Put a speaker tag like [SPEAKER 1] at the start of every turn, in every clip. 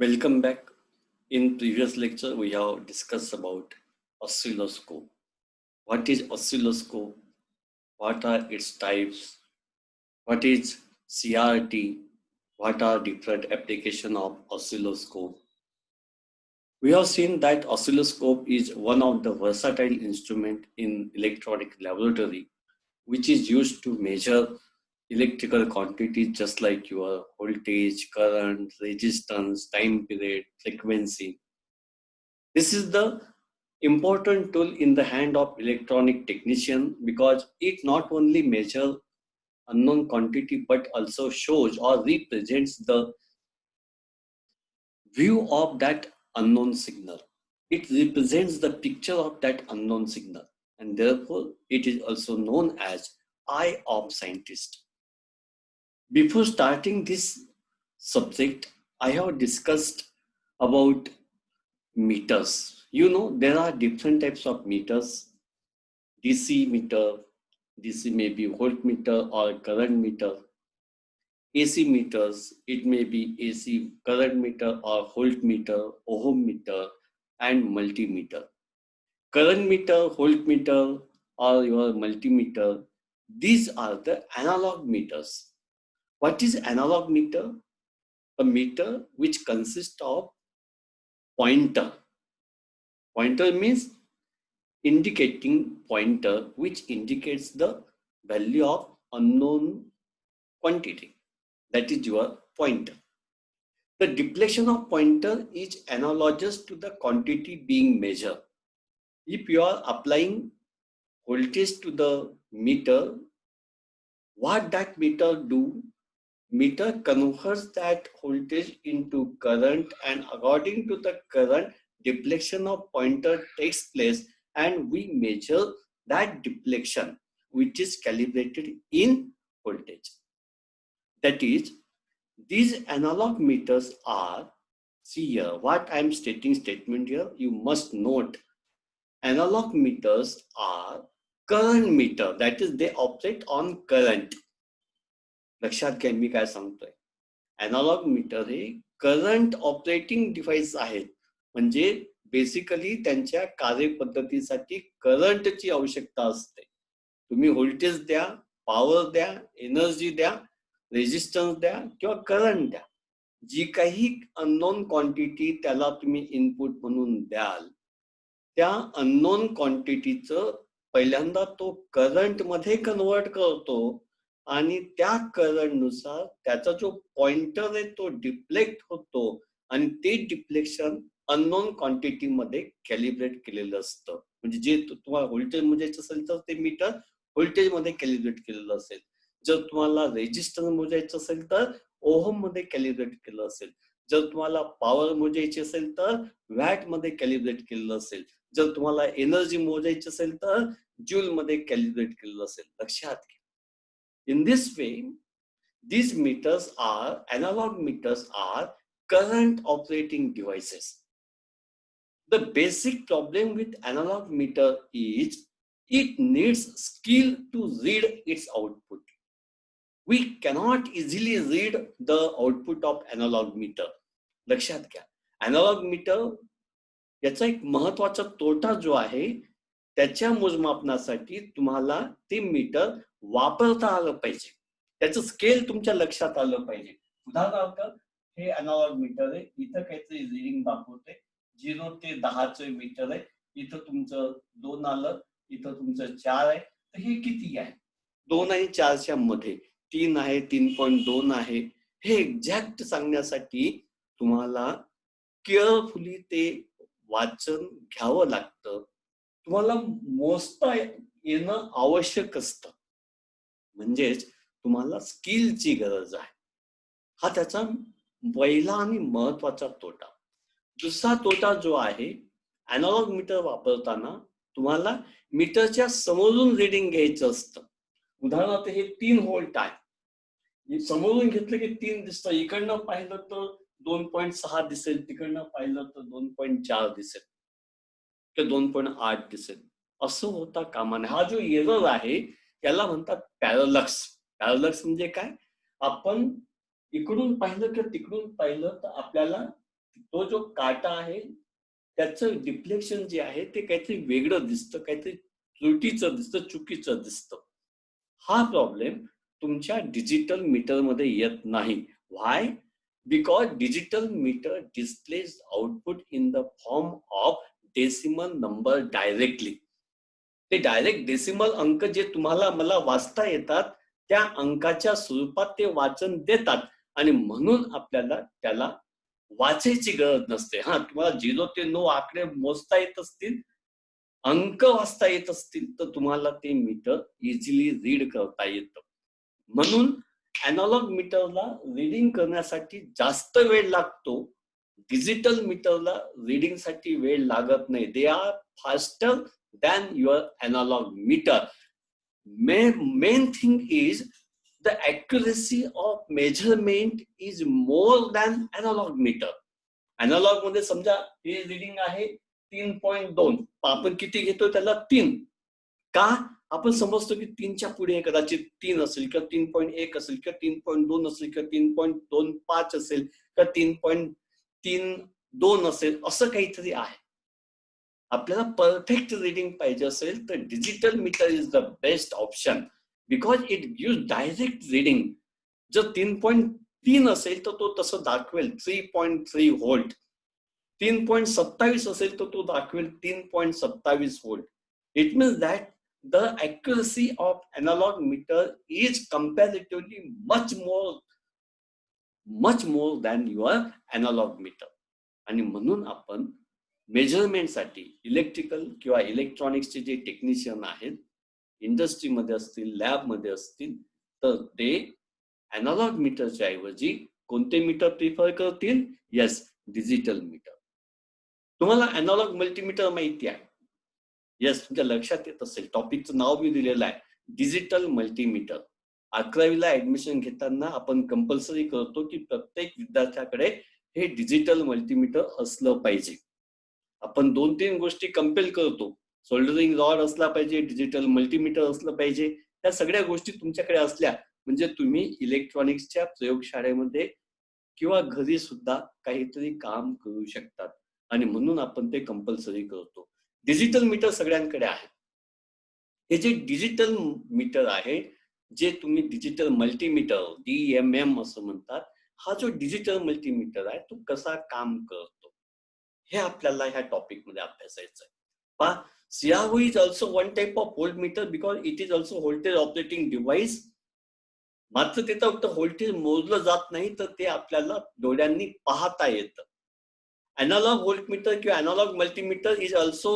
[SPEAKER 1] Welcome back. In previous lecture, we have discussed about oscilloscope. What is oscilloscope? What are its types? What is CRT? What are different application of oscilloscope? We have seen that oscilloscope is one of the versatile instrument in electronic laboratory, which is used to measure electrical quantities just like your voltage, current, resistance, time period, frequency. This is the important tool in the hand of electronic technician because it not only measures unknown quantity but also shows or represents the view of that unknown signal. It represents the picture of that unknown signal, and therefore it is also known as eye of scientist. Before starting this subject, I have discussed about meters. You know, there are different types of meters. DC meter, DC may be voltmeter or current meter. AC meters, it may be AC current meter or voltmeter, ohm meter, and multimeter. Current meter, voltmeter, or your multimeter, these are the analog meters. What is analog meter? A meter which consists of pointer. Pointer means indicating pointer which indicates the value of unknown quantity. That is your pointer. The deflection of pointer is analogous to the quantity being measured. If you are applying voltage to the meter, what that meter do? Meter converts that voltage into current, and according to the current, deflection of pointer takes place, and we measure that deflection which is calibrated in voltage. That is, these analog meters are, see here, what I am statement here, you must note, analog meters are current meter, that is they operate on current. लक्षात घ्या मी काय सांगतोय. Analogue metre हे current operating device आहेत, म्हणजे basically त्यांच्या कार्यपद्धतीसाठी करंटची आवश्यकता असते. तुम्ही व्होल्टेज द्या, पॉवर द्या, एनर्जी द्या, रेजिस्टन्स द्या किंवा करंट द्या, जी काही अननोन क्वांटिटी त्याला तुम्ही इनपुट म्हणून द्याल, त्या अननोन क्वांटिटीचं पहिल्यांदा तो करंट मध्ये कन्वर्ट करतो आणि त्या करंटनुसार त्याचा जो पॉइंटर आहे तो डिफ्लेक्ट होतो आणि ते डिफ्लेक्शन अननोन क्वांटिटी मध्ये कॅलिब्रेट केलेलं असतं. म्हणजे जे तुम्हाला व्होल्टेज मोजायचं असेल तर ते मीटर व्होल्टेज मध्ये कॅलिब्रेट केलेलं असेल. जर तुम्हाला रेजिस्टन्स मोजायचं असेल तर ओहम मध्ये कॅलिब्रेट केलं असेल. जर तुम्हाला पॉवर मोजायची असेल तर वॅट मध्ये कॅलिब्रेट केलेलं असेल. जर तुम्हाला एनर्जी मोजायची असेल तर ज्यूल मध्ये कॅलिब्रेट केलेलं असेल. लक्षात घ्या. In this way, these meters are, analog meters are current operating devices. The basic problem with analog meter is it needs skill to read its output. We cannot easily read the output of analog meter. लक्षात घ्या. Analog meter याचा एक महत्वाचा तोटा जो आहे, त्याच्या मोजमापनासाठी तुम्हाला ते मीटर वापरता आलं पाहिजे. त्याचं स्केल तुमच्या लक्षात आलं पाहिजे. उदाहरणार्थ हे अॅनालॉग मीटर आहे, इथं काहीतरी रिडिंग दाखवते, 0 ते 10चं मीटर आहे, इथं तुमचं 2 आलं, इथं तुमचं 4 आहे. तर हे किती आहे? 2 आणि 4च्या मध्ये 3 आहे, 3.2 आहे. हे एक्झॅक्ट सांगण्यासाठी तुम्हाला केअरफुली ते वाचन घ्यावं लागतं. तुम्हाला मोजता येणं आवश्यक असतं. म्हणजेच तुम्हाला स्किलची गरज आहे. हा त्याचा पहिला आणि महत्वाचा तोटा. दुसरा तोटा जो आहे, अॅनालॉग मीटर वापरताना तुम्हाला मीटरच्या समोरून रिडिंग घ्यायचं असतं. उदाहरणार्थ हे 3 व्होल्ट आहे, समोरून घेतलं की 3 दिसतं, इकडनं पाहिलं तर 2.6 दिसेल, तिकडनं पाहिलं तर 2.4 दिसेल किंवा 2.8 दिसेल. असं होता कामा नये. हा जो एरर आहे त्याला म्हणतात पॅरलक्स. पॅरलक्स म्हणजे काय? आपण इकडून पाहिलं किंवा तिकडून पाहिलं तर आपल्याला तो जो काटा आहे त्याचं डिफ्लेक्शन जे आहे ते काहीतरी वेगळं दिसतं, काहीतरी त्रुटीचं दिसतं, चुकीचं दिसतं. हा प्रॉब्लेम तुमच्या डिजिटल मीटरमध्ये येत नाही. Why? Because digital meter displays output in the form of decimal number directly. ते डायरेक्ट डेसिमल अंक जे तुम्हाला मला वाचता येतात त्या अंकाच्या स्वरूपात ते वाचन देतात आणि म्हणून आपल्याला त्याला वाचायची गरज नसते. हा, तुम्हाला 0 ते 9 आकडे मोजता येत असतील, अंक वाचता येत असतील, तर तुम्हाला ते मीटर इझिली रीड करता येतं. म्हणून अॅनालॉग मीटरला रीडिंग करण्यासाठी जास्त वेळ लागतो. डिजिटल मीटरला रीडिंगसाठी वेळ लागत नाही. They are faster than your analog meter. Main thing is the accuracy of measurement is more than analog meter. Analog मध्ये समजा हे रीडिंग आहे 3.2, आपण किती घेतो त्याला 3. का? आपण समजतो की 3च्या पुढे कदाचित 3 असेल किंवा 3.1 असेल किंवा 3.2 असेल किंवा 3.25 असेल किंवा 3.32 असेल, असं काहीतरी आहे. आपल्याला परफेक्ट रीडिंग पाहिजे असेल तर digital meter is the best option because it gives direct reading. जर 3.3 असेल तर तो तसं दाखवेल 3.3 व्होल्ट. 3.27 असेल तर तो दाखवेल 3.27 volt. It means that the accuracy of analog meter is comparatively much more than your analog meter. आणि म्हणून आपण मेजरमेंटसाठी इलेक्ट्रिकल किंवा इलेक्ट्रॉनिक्सचे जे टेक्निशियन आहेत, इंडस्ट्रीमध्ये असतील, लॅबमध्ये असतील, तर ते अॅनालॉग मीटरच्या ऐवजी कोणते मीटर प्रिफर करतील? Yes, digital meter. तुम्हाला अॅनालॉग मल्टीमीटर माहिती आहे? येस, तुमच्या लक्षात येत असेल. टॉपिकचं नाव मी दिलेलं आहे, डिजिटल मल्टीमीटर. 11वीला ऍडमिशन घेताना आपण कंपल्सरी करतो की प्रत्येक विद्यार्थ्याकडे हे डिजिटल मल्टीमीटर असलं पाहिजे. आपण 2-3 गोष्टी कंपेल करतो. सोल्डरिंग रॉड असला पाहिजे, डिजिटल मल्टीमीटर असलं पाहिजे. त्या सगळ्या गोष्टी तुमच्याकडे असल्या म्हणजे तुम्ही इलेक्ट्रॉनिक्सच्या प्रयोगशाळेमध्ये किंवा घरी सुद्धा काहीतरी काम करू शकतात आणि म्हणून आपण ते कंपल्सरी करतो. डिजिटल मीटर सगळ्यांकडे आहे. हे जे डिजिटल मीटर आहे, जे तुम्ही डिजिटल मल्टीमीटर DMM असं म्हणतात, हा जो डिजिटल मल्टीमीटर आहे तो कसा काम करतो हे आपल्याला ह्या टॉपिक मध्ये अभ्यासायचं आहे. पहा, CRO is also one type of voltmeter because it is also voltage operating device. मात्र ते फक्त व्होल्टेज मोजलं जात नाही, तर ते आपल्याला डोळ्यांनी पाहता येतं. अॅनालॉग व्होल्टमीटर किंवा analog multimeter is also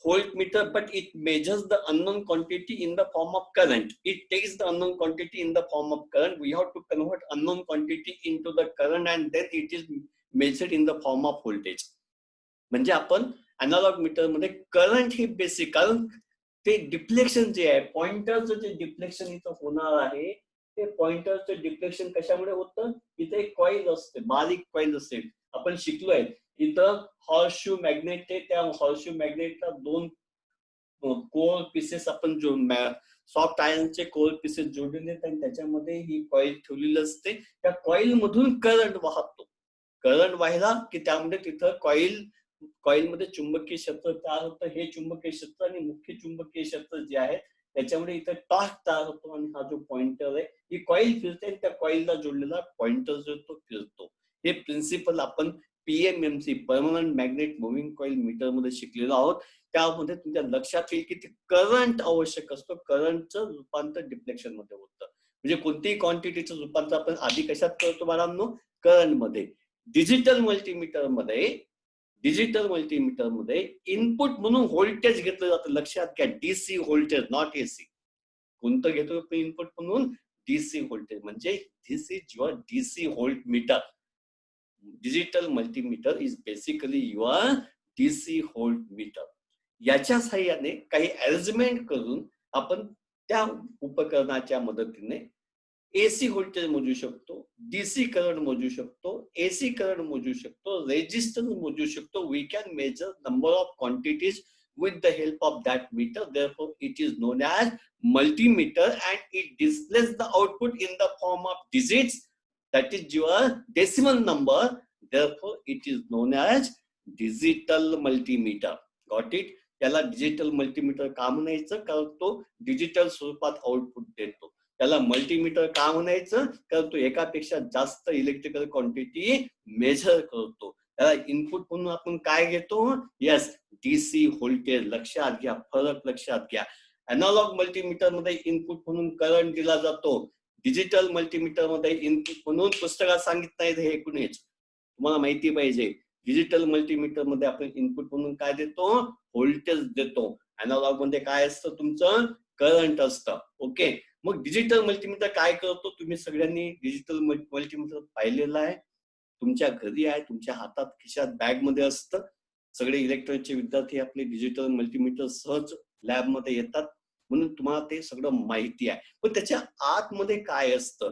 [SPEAKER 1] voltmeter, but it measures the unknown quantity in the form of current. It takes the unknown quantity in the form of current. We have to convert unknown quantity into the current and then it is measured in the form of voltage. म्हणजे आपण analogue metre मध्ये current हे basic, कारण ते deflection जे आहे, पॉइंटरचं जे deflection इथं होणार आहे, ते पॉइंटरचं डिफ्लेक्शन कशामुळे होतं? इथे एक कॉईल असते, बारीक कॉईल असते. आपण शिकलोय इथं हॉर्सशू मॅग्नेट आहे, त्या हॉर्सशू मॅग्नेटला 2 कोर पीसेस आपण जो सॉफ्ट आयर्नचे कोर पीसेस जोडलेले आहेत आणि त्याच्यामध्ये ही कॉईल ठेवलेली असते. त्या कॉईल मधून करंट वाहतो. करंट वाहिला की त्यामध्ये तिथं कॉईल मध्ये चुंबकीय क्षेत्र तयार होतं. हे चुंबकीय क्षेत्र आणि मुख्य चुंबकीय क्षेत्र जे आहे त्याच्यामुळे इथं टॉर्क तयार होतो आणि हा जो पॉइंटर आहे, ही कॉईल फिरते आणि त्या कॉईलला जोडलेला पॉइंटर जो तो फिरतो. हे प्रिन्सिपल आपण PMMC permanent magnet moving coil meter मध्ये शिकलेलो आहोत. त्यामध्ये तुमच्या लक्षात येईल की करंट आवश्यक असतो. करंटचं रूपांतर डिफ्लेक्शन मध्ये होतं. म्हणजे कोणतीही क्वांटिटीचं रूपांतर आपण आधी कशात करतो बाळांनो? करंट मध्ये. डिजिटल मल्टीमीटर मध्ये इनपुट म्हणून व्होल्टेज घेतलं जातं. लक्षात घ्या, DC व्होल्टेज, नॉट AC. कोणतं घेतो आपण इनपुट म्हणून? DC voltage. म्हणजे this is your DC voltmeter. Digital multimeter is basically your DC voltmeter. याच्या साहाय्याने काही अरेंजमेंट करून आपण त्या उपकरणाच्या मदतीने AC व्होल्टेज मोजू शकतो, DC करंट मोजू शकतो, AC करंट मोजू शकतो, रेजिस्टन्स मोजू शकतो. We can measure number of quantities with the help of that meter. Therefore, it is known as multimeter and it displays the output in the form of digits. That is your decimal number. Therefore, it is known as digital multimeter. Got it? त्याला digital multimeter का म्हणायचं? कारण तो digital स्वरूपात output देतो. त्याला multimeter का म्हणायचं? कारण तो एकापेक्षा जास्त इलेक्ट्रिकल क्वांटिटी मेजर करतो. त्याला इनपुट म्हणून आपण काय घेतो? Yes, DC voltage. लक्षात घ्या, फरक लक्षात घ्या. अॅनालॉग मल्टीमीटर मध्ये इनपुट म्हणून करंट दिला जातो. डिजिटल मल्टीमीटर मध्ये इनपुट म्हणून पुस्तकात सांगितलं नाही, हे कुणीच तुम्हाला माहिती पाहिजे. डिजिटल मल्टीमीटर मध्ये आपण इनपुट म्हणून काय देतो? व्होल्टेज देतो. अॅनालॉग मध्ये काय असतं? तुमचं करंट असतं. ओके, मग डिजिटल मल्टीमीटर काय करतो? तुम्ही सगळ्यांनी डिजिटल मल्टीमीटर पाहिलेलं आहे, तुमच्या घरी आहे, तुमच्या हातात खिशात बॅग मध्ये असतं. सगळे इलेक्ट्रॉनिकचे विद्यार्थी आपले डिजिटल मल्टीमीटर सहज लॅबमध्ये येतात, म्हणून तुम्हाला ते सगळं माहिती आहे. पण त्याच्या आतमध्ये काय असतं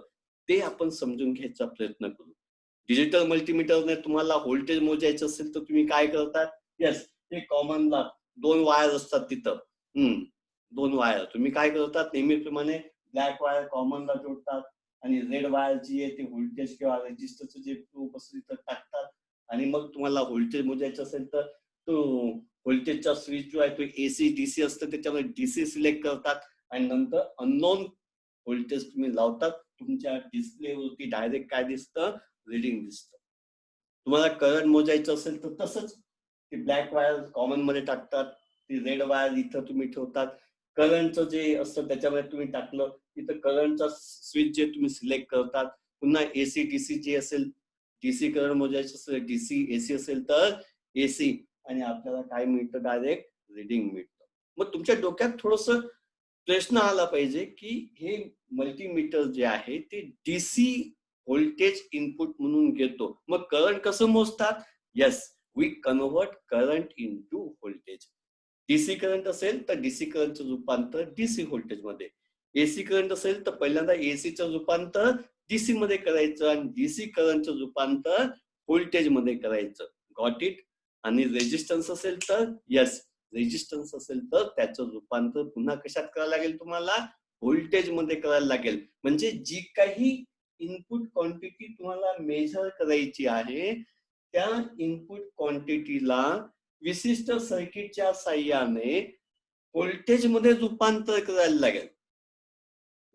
[SPEAKER 1] ते आपण समजून घ्यायचा प्रयत्न करू. डिजिटल मल्टीमीटरने तुम्हाला व्होल्टेज मोजायचं असेल तर तुम्ही काय करतात? येस, ते कॉमनला 2 वायर असतात तिथं. 2 वायर तुम्ही काय करतात? नेहमीप्रमाणे ब्लॅक वायर कॉमनला जोडतात आणि रेड वायर जी आहे ते व्होल्टेज किंवा रेजिस्टरचं जे प्रूफ असेल तिथं टाकतात. आणि मग तुम्हाला व्होल्टेज मोजायचं असेल तर तो व्होल्टेजचा स्विच जो आहे तो एसी डीसी असतं, त्याच्यामध्ये डीसी सिलेक्ट करतात आणि नंतर अननोन व्होल्टेज तुम्ही लावतात. तुमच्या डिस्प्लेवरती डायरेक्ट काय दिसतं? रीडिंग दिसतं. तुम्हाला करंट मोजायचं असेल तर तसंच ती ब्लॅक वायर कॉमन मध्ये टाकतात, ती रेड वायर इथं तुम्ही ठेवतात. करंटचं जे असतं त्याच्यामध्ये तुम्ही टाकलं, इथं करंटचा स्विच जे तुम्ही सिलेक्ट करतात. पुन्हा एसी डीसी जे असेल, डीसी करंट मोजायचं असेल डीसी, एसी असेल तर एसी, आणि आपल्याला काय मिळतं? डायरेक्ट रीडिंग मिळतं. मग तुमच्या डोक्यात थोडस प्रश्न आला पाहिजे की हे मल्टीमीटर जे आहे ते डीसी व्होल्टेज इनपुट म्हणून घेतो, मग करंट कसं मोजतात? Yes, we convert current into voltage. DC current असेल तर डीसी करंटचं रूपांतर डीसी व्होल्टेज मध्ये, एसी करंट असेल तर पहिल्यांदा एसीचं रूपांतर डीसी मध्ये करायचं आणि डीसी करंटचं रूपांतर व्होल्टेज मध्ये करायचं. Got it? आणि रेजिस्टन्स असेल तर येस, रेजिस्टन्स असेल तर त्याचं रूपांतर पुन्हा कशात करायला लागेल? तुम्हाला व्होल्टेज मध्ये करायला लागेल. म्हणजे जी काही इनपुट क्वांटिटी तुम्हाला मेजर करायची आहे त्या इनपुट क्वांटिटीला विशिष्ट सर्किटच्या साह्याने व्होल्टेज मध्ये रूपांतर करायला लागेल.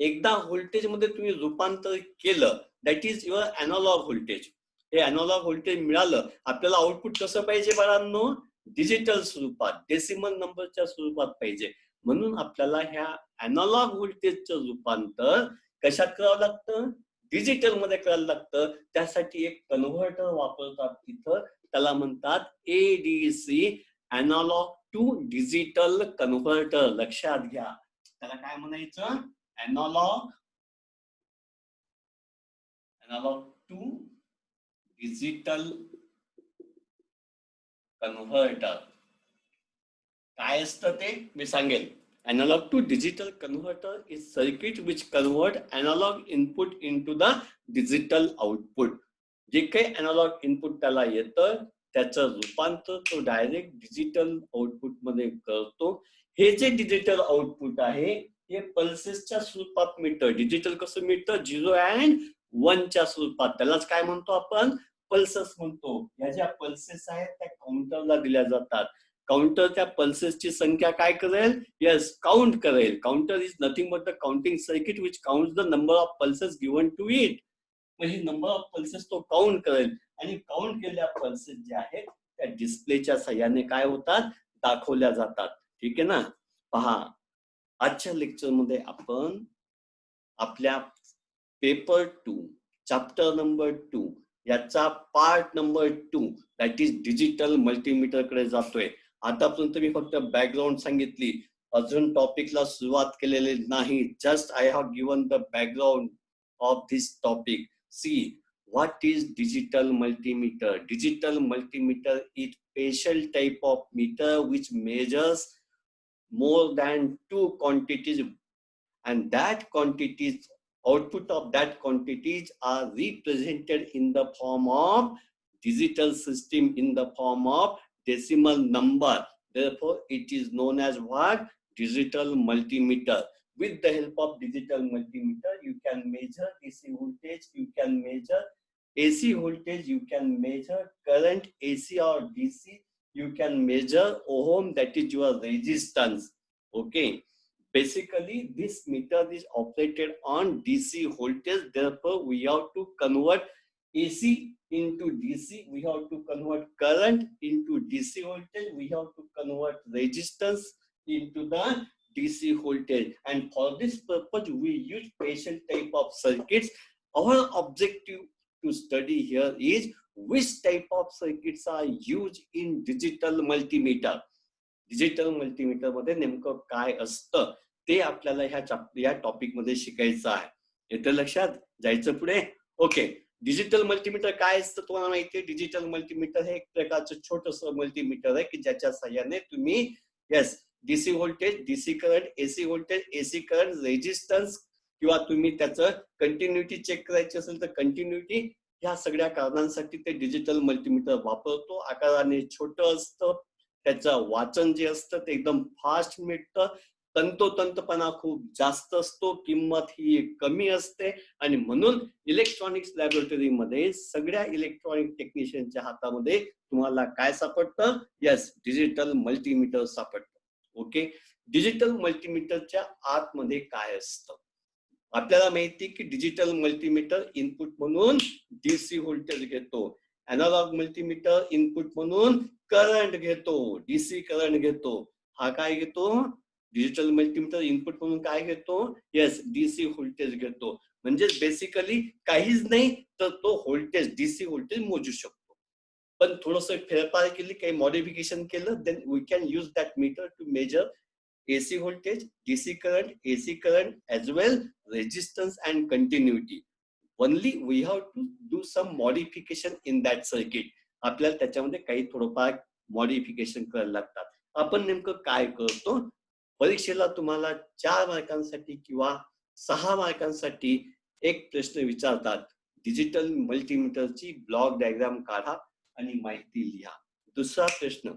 [SPEAKER 1] एकदा व्होल्टेज मध्ये तुम्ही रूपांतर केलं, that is your analog voltage. हे अॅनालॉग व्होल्टेज मिळालं, आपल्याला आउटपुट कसं पाहिजे बाळांनो? डिजिटल स्वरूपात, डेसिमल नंबरच्या स्वरूपात पाहिजे. म्हणून आपल्याला ह्या अॅनालॉग व्होल्टेजचं रूपांतर कशात करावं लागतं? डिजिटल मध्ये करायला लागतं. त्यासाठी एक कन्व्हर्टर वापरतात तिथं, त्याला म्हणतात ADC, analog to digital converter. लक्षात घ्या, त्याला काय म्हणायचं? Analog to digital converter. काय असतं ते मी सांगेल. Analog to digital converter is circuit which convert analog input into the digital output. जे काही analog input त्याला येतं त्याचं रूपांतर तो डायरेक्ट डिजिटल आउटपुट मध्ये करतो. हे जे डिजिटल आउटपुट आहे हे पल्सेसच्या स्वरूपात मिळतं. डिजिटल कसं मिळतं? 0 and 1 च्या स्वरूपात. त्यालाच काय म्हणतो आपण? पल्सेस म्हणतो. या ज्या पल्सेस आहेत त्या काउंटरला दिल्या जातात. काउंटर त्या पल्सेसची संख्या काय करेल? यस, काउंट करेल. Counter is nothing but the counting circuit which counts the number of pulses given to it. म्हणजे नंबर ऑफ पल्सेस तो काउंट करेल आणि काउंट केलेल्या पल्सेस ज्या आहेत त्या डिस्प्लेच्या साह्याने काय होतात? दाखवल्या जातात. ठीक आहे ना? पहा, आजच्या लेक्चर मध्ये आपण आपल्या पेपर 2 चॅप्टर नंबर 2 याचा part number 2 that is digital multimeter कडे जातोय. आतापर्यंत मी फक्त बॅकग्राऊंड सांगितली, अजून टॉपिकला सुरुवात केलेली नाही. Just I have given the background of this topic. See what is digital multimeter? Digital multimeter is special type of meter which measures more than 2 quantities, and that quantities, output of that quantities are represented in the form of digital system, in the form of decimal number. Therefore it is known as what? Digital multimeter. With the help of digital multimeter you can measure DC voltage, you can measure AC voltage, you can measure current AC or DC. You can measure ohm, that is your resistance. Okay. Basically, this meter is operated on DC voltage. Therefore, we have to convert AC into DC. We have to convert current into DC voltage. We have to convert resistance into the DC voltage. And for this purpose, we use special type of circuits. Our objective to study here is which type of circuits are used in digital multimeter. Digital multimeter मध्ये नेमकं काय असतं ते आपल्याला या topic मध्ये शिकायचं आहे. येतं लक्षात? जायचं पुढे? ओके. डिजिटल मल्टीमीटर काय असतं तुम्हाला माहिती आहे? डिजिटल मल्टीमीटर हे एक प्रकारचं छोटंसं मल्टीमीटर आहे की ज्याच्या साहाय्याने तुम्ही yes DC voltage, DC current, AC voltage, AC current, resistance किंवा तुम्ही त्याचं कंटिन्युटी चेक करायची असेल तर कंटिन्युटी, ह्या सगळ्या कारणांसाठी ते डिजिटल मल्टीमीटर वापरतो. आकाराने छोटं असतं, त्याचं वाचन जे असतं ते एकदम फास्ट मिळतं, तंतोतंतपणा खूप जास्त असतो, किंमत ही कमी असते आणि म्हणून इलेक्ट्रॉनिक्स लॅबोरेटरीमध्ये सगळ्या इलेक्ट्रॉनिक टेक्निशियनच्या हातामध्ये तुम्हाला काय सापडतं? यस, डिजिटल मल्टीमीटर सापडतं. ओके. डिजिटल मल्टीमीटरच्या आतमध्ये काय असतं? आपल्याला माहिती की डिजिटल मल्टीमीटर इनपुट म्हणून डीसी व्होल्टेज घेतो, अॅनालॉग मल्टीमीटर इनपुट म्हणून करंट घेतो, डीसी करंट घेतो. हा काय घेतो? डिजिटल मल्टीमीटर इनपुट म्हणून काय घेतो? येस, डीसी व्होल्टेज घेतो. म्हणजे बेसिकली काहीच नाही तर तो व्होल्टेज, डीसी व्होल्टेज मोजू शकतो. पण थोडंसं फेरफार केली, काही मॉडिफिकेशन केलं, then we can use that meter to measure AC voltage, DC current, AC current, as well resistance and continuity. Only we have to do some modification in that circuit. आपल्याला त्याच्यामध्ये काही थोडंफार मॉडिफिकेशन करायला लागतात. आपण नेमकं काय करतो? परीक्षेला तुम्हाला 4 मार्कांसाठी किंवा 6 मार्कांसाठी एक प्रश्न विचारतात. डिजिटल मल्टीमीटरची ब्लॉक डायग्राम काढा आणि माहिती लिहा. दुसरा प्रश्न,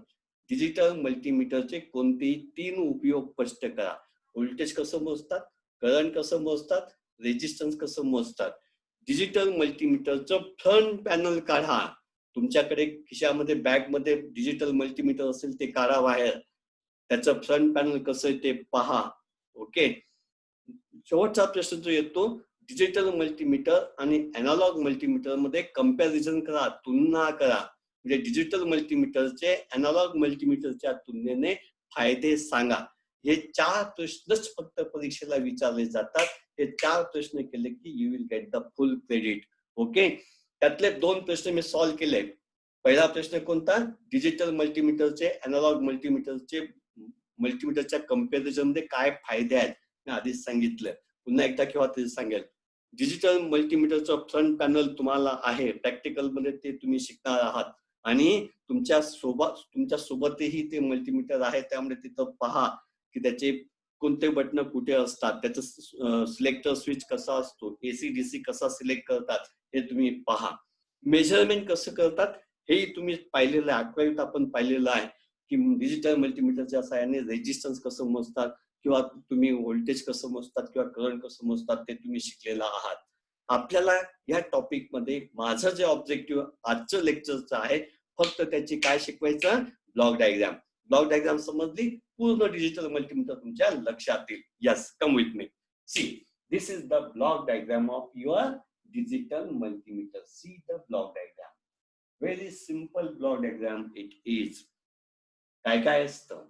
[SPEAKER 1] डिजिटल मल्टीमीटरचे कोणतेही 3 उपयोग स्पष्ट करा. व्होल्टेज कसं मोजतात, करंट कसं मोजतात, रेजिस्टन्स कसं मोजतात. डिजिटल मल्टीमीटरचं फ्रंट पॅनल काढा. तुमच्याकडे खिशामध्ये बॅगमध्ये डिजिटल मल्टीमीटर असेल ते काढा बाहेर, त्याचं फ्रंट पॅनल कसं आहे ते पहा. ओके. शेवटचा प्रश्न जो येतो, डिजिटल मल्टीमीटर आणि अॅनालॉग मल्टीमीटर मध्ये कंपॅरिझन करा, तुलना करा. म्हणजे डिजिटल मल्टीमीटरचे अॅनालॉग मल्टीमीटरच्या तुलनेने फायदे सांगा. हे 4 प्रश्नच फक्त परीक्षेला विचारले जातात. हे 4 प्रश्न केले की you will get the full credit. Okay. त्यातले 2 प्रश्न मी सॉल्व्ह केले. पहिला प्रश्न कोणता? डिजिटल मल्टीमीटरचे अॅनालॉग मल्टीमीटरच्या कंपॅरिझन मध्ये काय फायदे आहेत मी आधीच सांगितलं. पुन्हा एकदा किंवा तरी सांगेल. डिजिटल मल्टीमीटरचं फ्रंट पॅनल तुम्हाला आहे, प्रॅक्टिकल मध्ये ते तुम्ही शिकणार आहात आणि तुमच्या सोबतही ते मल्टीमीटर आहे, त्यामुळे तिथं पहा की त्याचे कोणते बटन कुठे असतात, त्याचं सिलेक्टर स्विच कसा असतो, एसी डीसी कसा सिलेक्ट करतात हे तुम्ही पहा. मेजरमेंट कसं करतात हेही तुम्ही पाहिलेलं आहे, 8वीत आपण पाहिलेलं आहे की डिजिटल मल्टीमीटरच्या सहाय्याने रेजिस्टन्स कसं मोजतात किंवा तुम्ही व्होल्टेज कसं मोजतात किंवा करंट कसं मोजतात ते तुम्ही शिकलेला आहात. आपल्याला या टॉपिक मध्ये माझं जे ऑब्जेक्टिव्ह आजचं लेक्चरचं आहे, फक्त त्याची काय शिकवायचं? Block diagram. ब्लॉक डायग्राम समजली? पूर्ण डिजिटल मल्टीमीटर तुमच्या लक्षात येईल. Yes, come with me. See, this is the block diagram of your digital multimeter. See the block diagram. Very simple block diagram it is. काय काय असतं?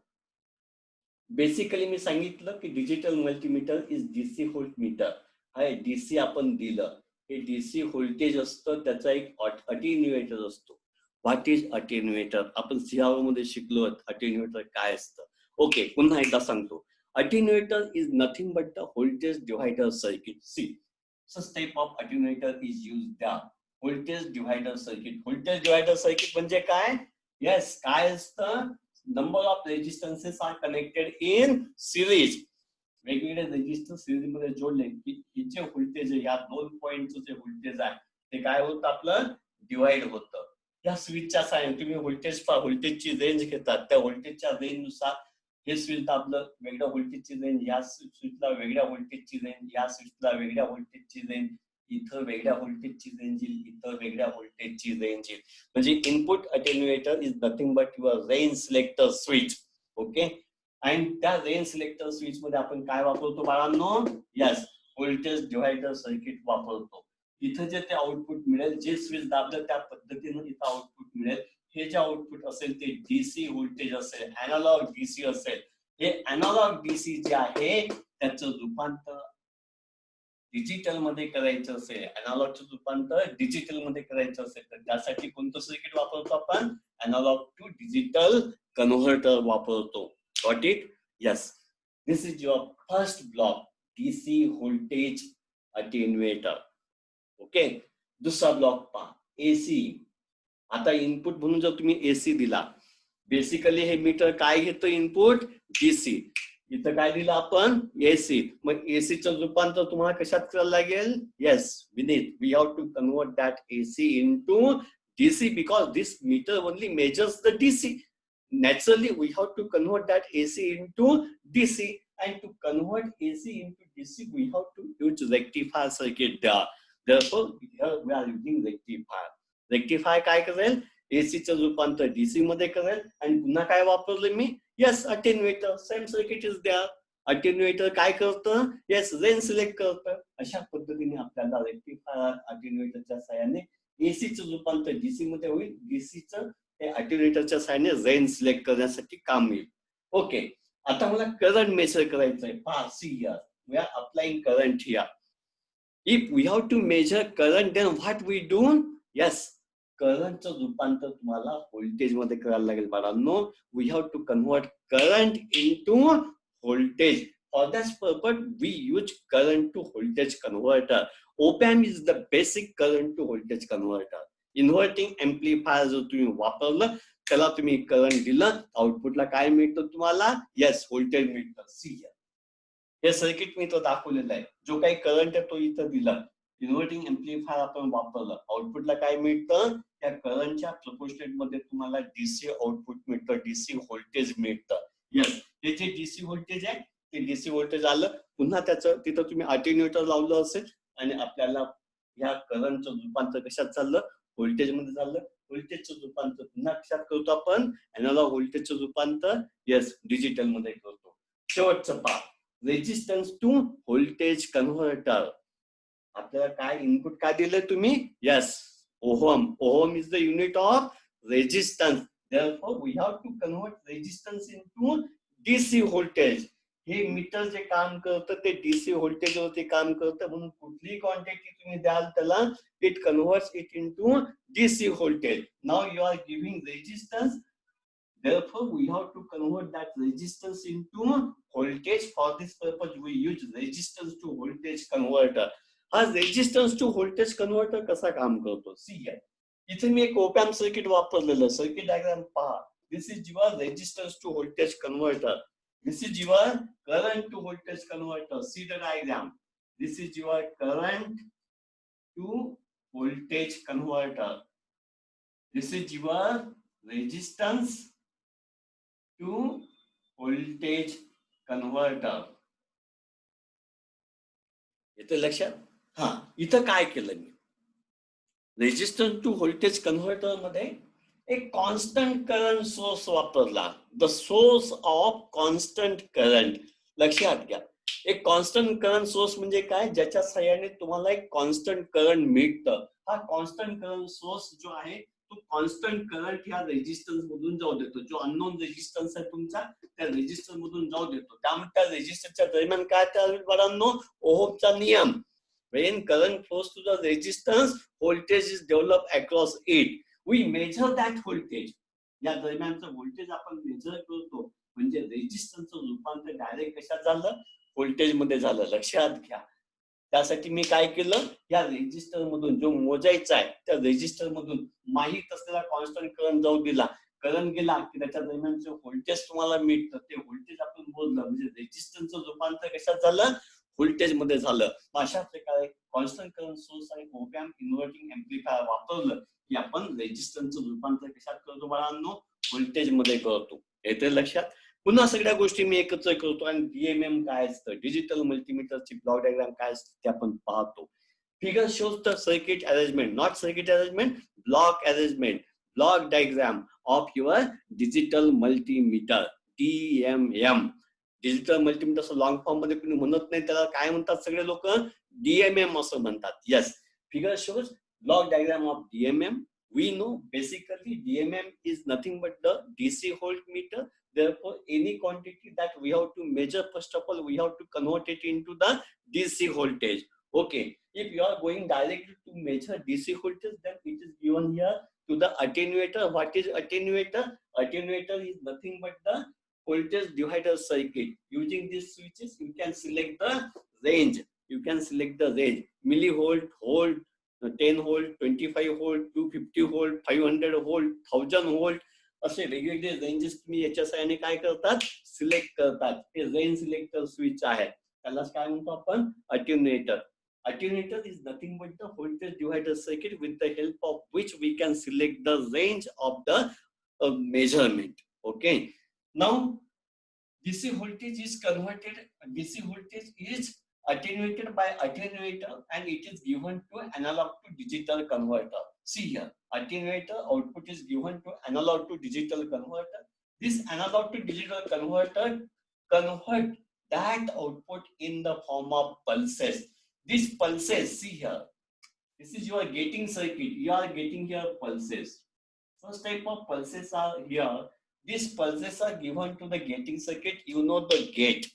[SPEAKER 1] बेसिकली मी सांगितलं की digital multimeter is DC volt meter. Hi, DC आपण दिलं, हे DC voltage असतं, त्याचा एक अटेन्युएटर असतो. What is attenuator? आपण सिहाव मध्ये शिकलो अटेन्युएटर काय असतं. ओके, पुन्हा एकदा सांगतो. Attenuator is nothing but the voltage divider circuit. See, such type of attenuator is used the voltage divider circuit. Voltage divider circuit म्हणजे काय? येस, काय असतं? Number of resistances are connected in series. वेगवेगळे resistance series मध्ये जोडले की हिचे voltage, या 2 पॉइंटचं जे व्होल्टेज आहे ते काय होतं? आपलं डिवाइड होतं. या स्विचच्या साहाय्याने तुम्ही व्होल्टेजची रेंज घेतात, त्या व्होल्टेजच्या रेंज नुसार हे स्विच दाबलं, वेगळ्या व्होल्टेजची रेंज, या स्विचला वेगळ्या व्होल्टेजची रेंज, या स्विचला वेगळ्या व्होल्टेजची रेंज, इथं वेगळ्या व्होल्टेजची रेंज येईल, इथं वेगळ्या व्होल्टेजची रेंज येईल. म्हणजे input attenuator is nothing but your range selector switch. Okay, आणि त्या रेंज सिलेक्टर स्विच मध्ये आपण काय वापरतो बाळांनो? यस, व्होल्टेज डिव्हायडर सर्किट वापरतो. इथं जे ते आउटपुट मिळेल, जे स्विच दाबलं त्या पद्धतीनं इथं आउटपुट मिळेल. हे जे आउटपुट असेल ते डीसी व्होल्टेज असेल, अॅनालॉग डीसी असेल. हे अॅनालॉग डीसी जे आहे त्याचं रूपांतर डिजिटल मध्ये करायचं असेल, अॅनालॉगचं रूपांतर डिजिटल मध्ये करायचं असेल तर त्यासाठी कोणतं सर्किट वापरतो आपण? अॅनालॉग टू डिजिटल कन्व्हर्टर वापरतो. Got it? Yes, this is your first block, DC voltage attenuator. Okay, दुसरा ब्लॉक पहा, एसी. आता इनपुट म्हणून जर तुम्ही एसी दिला, बेसिकली हे मीटर काय घेतं? Input DC. इथं काय दिलं आपण? एसी. मग एसीचं रूपांतर तुम्हाला कशात करायला लागेल? Yes Vineet, we have to convert that AC into DC because this meter only measures the DC. Naturally we have to convert that AC into DC, and to convert AC into DC we have to use rectifier circuit there. Therefore here we are using rectifier. Rectifier काय करेल? AC चं रूपांतर DC मध्ये करेल. आणि पुन्हा काय वापरलं मी? Yes, attenuator. Same circuit is there. Attenuator काय करतं? यस, रेंज सिलेक्ट करतं. अशा पद्धतीने आपल्याला रेक्टिफायर अटेन्युएटरच्या साहाय्याने AC चं रूपांतर DC मध्ये होईल, DC चं अटेन्युएटरच्या साहाय्याने रेंज सिलेक्ट करण्यासाठी काम येईल. ओके, आता मला करंट मेजर करायचं आहे. पहा, see here we are applying current here. If we have to measure current then what we do? Yes, करंटचं रूपांतर तुम्हाला व्होल्टेज मध्ये करायला लागेल बाळांनो. We have to convert current into voltage. For that purpose we use current to voltage converter. Op amp is the basic current to voltage converter. Inverting amplifier जर तुम्ही वापरलं, त्याला तुम्ही करंट दिलं, आउटपुटला काय मिळतं तुम्हाला? यस, व्होल्टेज मिळतं. सी हे सर्किट मी तो दाखवलेलं आहे. जो काही करंट आहे तो इथं दिला, इन्व्हर्टिंग एम्प्लिफायर आपण वापरलं, आउटपुटला काय मिळतं? त्या करंटच्या प्रपोर्शनेट मध्ये तुम्हाला डीसी आउटपुट मिळतं, डीसी व्होल्टेज मिळतं. यस, हे जे डीसी व्होल्टेज आहे ते डीसी व्होल्टेज आलं. पुन्हा त्याचं तिथं तुम्ही अटेन्युएटर लावलं असेल आणि आपल्याला या करंटचं रूपांतर कशात चाललं? व्होल्टेज मध्ये झालं. व्होल्टेजचं रूपांतर पुन्हा कशात करतो आपण? अॅनालॉग व्होल्टेजचं रूपांतर यस डिजिटल मध्ये करतो. शेवटचं पहा, रेजिस्टन्स टू व्होल्टेज कन्व्हर्टर. आपल्याला काय इनपुट काय दिलं तुम्ही? Yes, ohm. Ohm is the unit of resistance. Therefore we have to convert resistance into DC voltage. हे मीटर जे काम करतं ते डीसी व्होल्टेज वरती काम करतं, म्हणून कुठली क्वांटिटी तुम्ही द्याल त्याला it converts it into DC voltage. Now you are giving resistance, therefore we have to convert that resistance into voltage. For this purpose we use resistance to voltage converter. हा resistance to voltage converter कसा काम करतो? See here, इथे मी एक op amp circuit वापरलेलं. Circuit diagram पहा. This is your resistance to voltage converter. This is your current to voltage converter. See the diagram. This is your current to voltage converter. This is your resistance to voltage converter. इथे लक्षात? हा, इथं काय केलं मी? Resistance to voltage converter मध्ये एक constant current source वापरला. The source of constant current. लक्षात घ्या, एक कॉन्स्टंट करंट सोर्स म्हणजे काय? ज्याच्या साहाय्याने तुम्हाला एक कॉन्स्टंट करंट मिळतं. हा कॉन्स्टंट करंट सोर्स जो आहे तो कॉन्स्टंट करंट या रेजिस्टन्स मधून जाऊ देतो. जो अननोन रेजिस्टन्स आहे तुमचा त्या रेजिस्टन्स मधून जाऊ देतो. त्यामुळे त्या रेजिस्टन्सच्या दरम्यान काय तयार होईल बाळांनो? ओहमचा नियम. When current flows through the resistance, voltage is developed across it. We measure that voltage. या दरम्यानचं व्होल्टेज आपण मेजर करतो, म्हणजे रेजिस्टन्सचं रूपांतर डायरेक्ट कशात झालं? व्होल्टेज मध्ये झालं. लक्षात घ्या. त्यासाठी मी काय केलं? या रेजिस्टर मधून जो मोजायचा आहे त्या रेजिस्टर मधून माहीत असलेला कॉन्स्टंट करंट जाऊ दिला. करंट गेला की त्याच्या दरम्यानचं व्होल्टेज तुम्हाला मिळतं. ते व्होल्टेज आपण मोजलं, म्हणजे रेजिस्टन्सचं रूपांतर कशात झालं? व्होल्टेज मध्ये झालं. अशा प्रकारे कॉन्स्टंट करंट सोर्स आणि ओपॅम्प इन्व्हर्टिंग एम्प्लिफायर वापरलं की आपण रेजिस्टन्सचं रूपांतर कशात करतो बाळांनो? व्होल्टेज मध्ये करतो. येते लक्षात? पुन्हा सगळ्या गोष्टी मी एकत्र करतो आणि डीएमएम काय असतं, डिजिटल मल्टीमीटरची ब्लॉक डायग्राम काय असते ते आपण पाहतो. Figure shows the circuit arrangement, not circuit arrangement, block arrangement, block diagram of your digital multimeter, DMM. Digital multimeter long form मध्ये कोणी म्हणत नाही, त्याला काय म्हणतात सगळे लोक, DMM असं म्हणतात. Yes, figure shows block diagram of DMM. We know basically DMM is nothing but the DC voltmeter. Therefore, any quantity that we have to measure, first of all, we have to convert it into the DC voltage. Okay, if you are going directly to measure DC voltage, then it is given here to the attenuator. What is attenuator? Attenuator is nothing but the voltage divider circuit. Using these switches, you can select the range. You can select the range: millivolt, volt, 10 volt, 25 volt, 250 volt, 500 volt, 1000 volt. असे वेगवेगळे ranges तुम्ही याच्या साहाय्याने काय करतात, select करतात. हे range selector switch आहे, त्याला काय म्हणतो आपण, अट्युनेटर. Attenuator is nothing but the voltage divider circuit with the help of which we can select the range of the measurement. Okay. Now, DC voltage is converted. DC voltage is attenuated by attenuator, and it is given to analog to digital converter. See here, attenuator output is given to analog to digital converter. This analog to digital converter convert that output in the form of pulses. These pulses, see here, this is your gating circuit. You are getting here pulses. First type of pulses are here. These pulses are given to the gating circuit. You know the gate.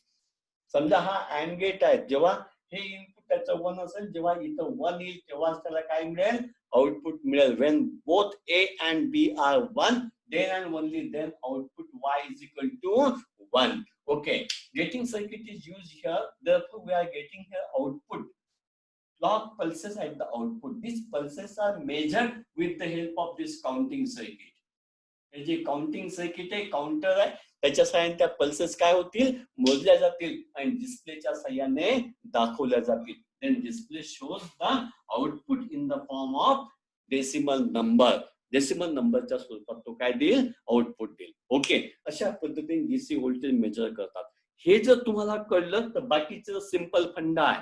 [SPEAKER 1] समजा हा AND gate आहे. जेव्हा हे input त्याचं 1 असेल, जेव्हा इथं 1 येईल तेव्हाच त्याला काय मिळेल, आउटपुट मिळेल. When both A and B are 1, then and only then output Y is equal to 1. Okay, gating circuit is used here. Therefore, we are getting here output clock pulses at the output. These pulses are measured with the help of this counting circuit. हे जे counting circuit आहे, counter आहे, त्याच्या साहाय्याने त्या pulses काय होतील, मोजल्या जातील आणि डिस्प्लेच्या साहाय्याने दाखवल्या जातील. Then display shows the output in the form of decimal number. Decimal नंबरच्या स्वरूपात तो काय देईल, आउटपुट देईल. ओके, अशा पद्धतीने डीसी व्होल्टेज मेजर करतात. हे जर तुम्हाला कळलं तर बाकीचं सिंपल फंडा आहे.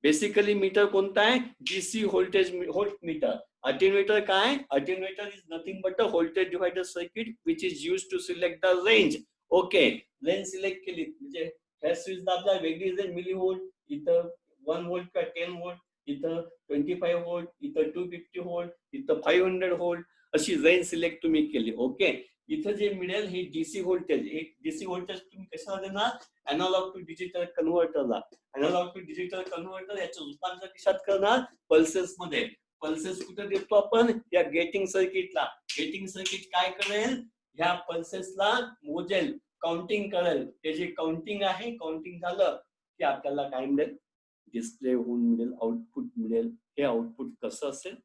[SPEAKER 1] बेसिकली मीटर कोणता आहे, डीसी व्होल्टेज व्होल्टमीटर. Attenuator काय, attenuator is nothing but a voltage divider circuit which is used to select the range. Okay, range select केली म्हणजे ह्या स्विच दाबला, वेगळी रेंज मिलीव्होल्ट, इथं 1 व्होल्ट का 10 व्होल्ट, इथं 25 व्होल्ट, इथं 250 व्होल्ट, इथं 500 व्होल्ट, अशी रेंज सिलेक्ट तुम्ही केली. ओके, इथं जे मिळेल हे डीसी व्होल्टेज. हे डीसी व्होल्टेज तुम्ही कशाला देणार, अॅनालॉग टू डिजिटल कन्व्हर्टरला. अॅनालॉग टू डिजिटल कन्व्हर्टर याचं रूपांतर कशात करणार, पल्सेस मध्ये. पल्सेस कुठे देतो आपण, या गेटिंग सर्किटला. गेटिंग सर्किट काय करेल, ह्या पल्सेसला मोजेल, काउंटिंग करेल. ते जे काउंटिंग आहे, काउंटिंग झालं की आपल्याला काय मिळेल, डिस्प्ले होऊन मिळेल, आउटपुट मिळेल. हे आउटपुट कसं असेल,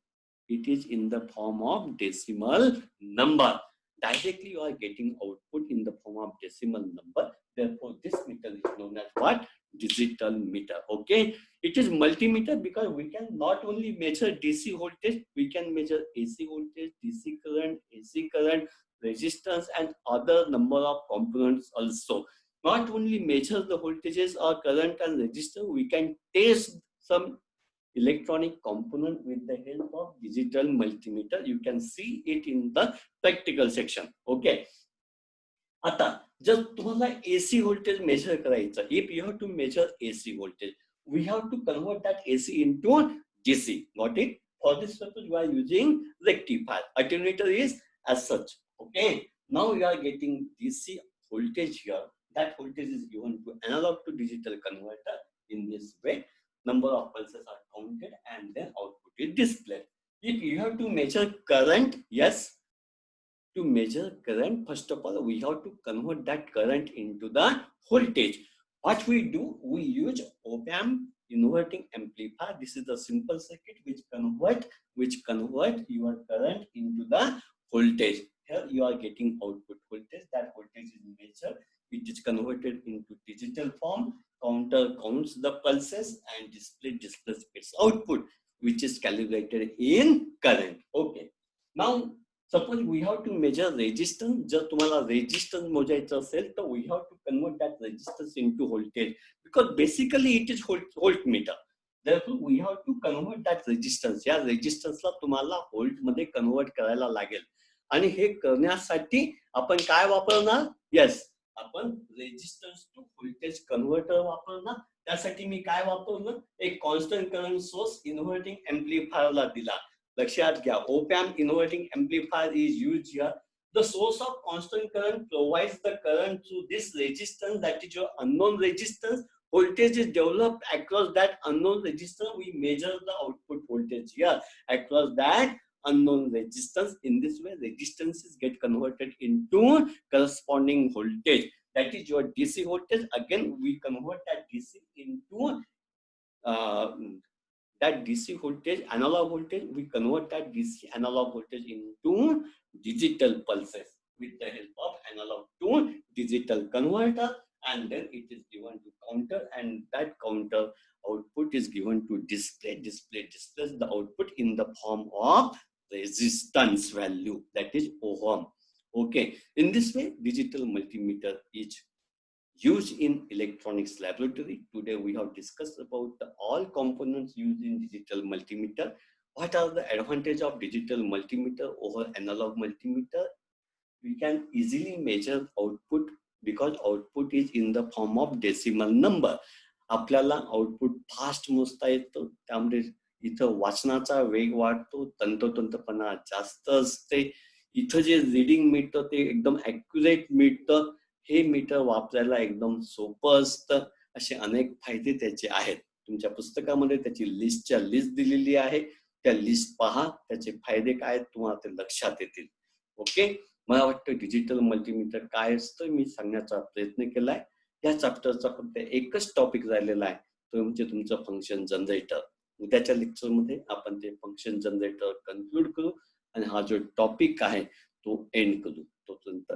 [SPEAKER 1] it is in the form of decimal number. Directly you are getting output in the form of decimal number. Therefore, this meter is known as what, digital meter. Okay, it is multimeter because we can not only measure DC voltage, we can measure AC voltage, DC current, AC current, resistance, and other number of components also. Not only measure the voltages or current and resistance, we can test some electronic component with the help of digital multimeter. You can see it in the practical section. Okay, आता जर तुम्हाला AC voltage measure करायचं, if you have to measure AC voltage, we have to convert that AC into DC. Got it? For this purpose, we are using rectifier. Attenuator is as such. Okay, now we are getting DC voltage here. That voltage is given to analog to digital converter in this way. Number of pulses are counted and then output is displayed. If you have to measure current, yes, to measure current, first of all, we have to convert that current into the voltage. What we do, we use op-amp inverting amplifier. This is the simple circuit which convert your current into the voltage. Here you are getting output voltage. That voltage is measured. It is converted into digital form. Counter counts the pulses and displays its output, which is calibrated in current. Okay. Now, suppose we have to measure resistance. जर तुम्हाला resistance मोजायचं असेल तर we have to convert that resistance into voltage, because basically it is voltmeter. Therefore, we have to convert that resistance. या रेजिस्टन्सला तुम्हाला volt मध्ये convert करायला लागेल. आणि हे करण्यासाठी आपण काय वापरणार? येस, आपण रेजिस्टन्स टू व्होल्टेज कन्व्हर्टर वापरणार. त्यासाठी मी काय वापरलं? एक कॉन्स्टंट करंट सोर्स इन्व्हर्टिंग एम्प्लिफायरला दिला. लक्षात घ्या, op amp inverting amplifier is used here. The source of constant current provides the current through this resistance, that is your unknown resistance. Voltage is developed across that unknown resistance. We measure the output voltage here across that unknown resistance. In this way, resistances get converted into corresponding voltage. That is your DC voltage. Again, we convert that DC into that DC voltage, analog voltage. We convert that DC analog voltage into digital pulses with the help of analog to digital converter, and then it is given to counter, and that counter output is given to displays the output in the form of resistance value, that is ohm. Okay, in this way digital multimeter is used in electronics laboratory. Today we have discussed about all components used in digital multimeter. What are the advantages of digital multimeter over analog multimeter? We can easily measure output because output is in the form of decimal number. आपल्याला output fast मोजता येतं, त्यामुळे इथं वाचनाचा वेग वाढतो, तंतोतंतपणा जास्त असते. इथं जे रीडिंग मिळतं ते एकदम ॲक्युरेट मिळतं. हे मीटर वापरायला एकदम सोपं असतं. असे अनेक फायदे त्याचे आहेत. तुमच्या पुस्तकामध्ये त्याची लिस्ट दिलेली आहे. त्या लिस्ट पहा, त्याचे फायदे काय तुम्हाला ते लक्षात येतील. ओके, मला वाटतं डिजिटल मल्टीमीटर काय असतं मी सांगण्याचा प्रयत्न केलाय. या चॅप्टरचा फक्त एकच टॉपिक राहिलेला आहे, तो म्हणजे तुमचं फंक्शन जनरेटर. उद्याच्या लेक्चरमध्ये आपण ते फंक्शन जनरेटर कन्क्लूड करू आणि हा जो टॉपिक आहे तो एंड करू. तोपर्यंत